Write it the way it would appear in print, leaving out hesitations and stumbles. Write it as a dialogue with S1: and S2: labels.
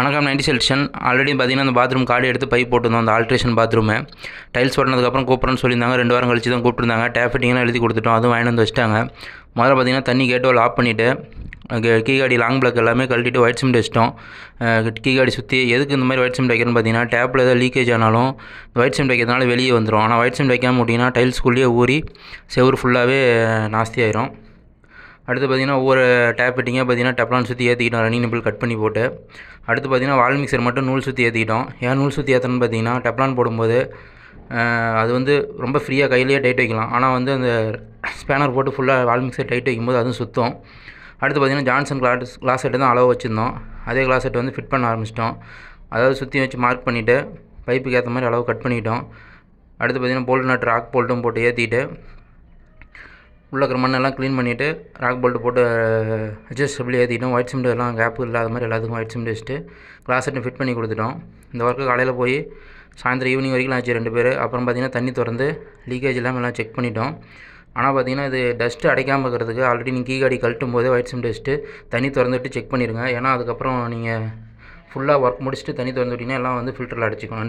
S1: வணக்கம் 90 செல்ஷன். ஆல்ரெடி பார்த்தீங்கன்னா அந்த பாத்ரூம் கார்டு எடுத்து பைப் போட்டிருந்தோம். அந்த ஆல்ட்ரேஷன் பாத்ரூமு டைல்ஸ் போட்டதுக்கப்புறம் கூப்பிட்றேன்னு சொல்லியிருந்தாங்க. 2 வாரம் கழிச்சு தான் கூப்பிட்டுருந்தாங்க. டேப் ஃபிட்டிங்லாம் எழுதி கொடுத்துட்டோம். அதுவும் வாங்கிட்டு வந்து வச்சிட்டாங்க. முதல்ல பார்த்தீங்கன்னா தண்ணி கேட்டோ ஆஃப் பண்ணிவிட்டு கீ காடி லாங் பிளாக் எல்லாமே கழட்டிட்டு ஒயிட் சிமெண்ட் வச்சிட்டோம். கீ காடி சுற்றி எதுக்கு இந்த மாதிரி ஒயிட் சிமெண்ட் வைக்கிறேன்னு பார்த்தீங்கன்னா டேப்பில் ஏதாவது லீக்கேஜ் ஆனாலும் ஒயிட் சிமெண்ட் வைக்கிறதுனால வெளியே வந்துடும். ஆனால் ஒயிட் சிமெண்ட் வைக்காமல் விட்டிங்கன்னா டைல்ஸ்குள்ளேயே ஊறி செவுரு ஃபுல்லாகவே நாஸ்தி ஆயிரும். அடுத்து பார்த்திங்கன்னா ஒவ்வொரு டேப் ஃபிட்டிங்காக பார்த்திங்கன்னா டெப்லான் சுற்றி ஏற்றிக்கிட்டோம். ரன்னிங் நிப்பிள் கட் பண்ணி போட்டு. அடுத்து பார்த்திங்கன்னா வால் மிக்சர் மட்டும் நூல் சுற்றி ஏற்றிக்கிட்டோம். ஏன் நூல் சுற்றி ஏற்றணும்னு பார்த்திங்கன்னா டெப்லான் போடும்போது அது வந்து ரொம்ப ஃப்ரீயாக கையிலேயே டைட் வைக்கலாம். ஆனால் வந்து அந்த ஸ்பேனர் போட்டு ஃபுல்லாக வால் மிக்சர் டைட் வைக்கும்போது அதுவும் சுத்தம். அடுத்து பார்த்திங்கன்னா ஜான்சன் கிளாஸ் செட்டு தான் அளவு வச்சுருந்தோம். அதே கிளாஸ் செட்டு வந்து ஃபிட் பண்ண ஆரம்பிச்சிட்டோம். அதாவது சுற்றி வச்சு மார்க் பண்ணிவிட்டு பைப்புக்கு ஏற்ற மாதிரி அளவு கட் பண்ணிக்கிட்டோம். அடுத்து பார்த்திங்கன்னா போல்ட் நட் ராக் போல்ட்டும் போட்டு ஏற்றிட்டு உள்ள இருக்கிற மண்ணெல்லாம் க்ளீன் பண்ணிவிட்டு ராக் போல்ட்டு போட்டு அட்ஜஸ்டபிள் ஏற்றிட்டோம். ஒயிட் சிமெண்ட் எல்லாம் கேப்பு இல்லாத மாதிரி எல்லாத்துக்கும் ஒயிட் சிமெண்ட் வச்சுட்டு கிளாஸ் செட்டு ஃபிட் பண்ணி கொடுத்துட்டோம். இந்த ஒர்க்கு காலையில் போய் சாயந்தரம் ஈவினிங் வரைக்கும் ஆச்சு 2 பேர். அப்புறம் பார்த்திங்கன்னா தண்ணி திறந்து லீக்கேஜ் இல்லாமல் எல்லாம் செக் பண்ணிட்டோம். ஆனால் பார்த்திங்கன்னா இது டஸ்ட்டு அடைக்காமல் இருக்கிறதுக்கு ஆல்ரெடி நீங்கள் கீ காடி கழட்டும் போதே ஒயிட் சிமெண்ட் வச்சுட்டு தண்ணி திறந்துவிட்டு செக் பண்ணிடுங்க. ஏன்னா அதுக்கப்புறம் நீங்கள் ஃபுல்லாக ஒர்க் முடிச்சுட்டு தண்ணி திறந்து விட்டிங்கன்னா எல்லாம் வந்து ஃபில்டரில் அடைச்சிக்கும்.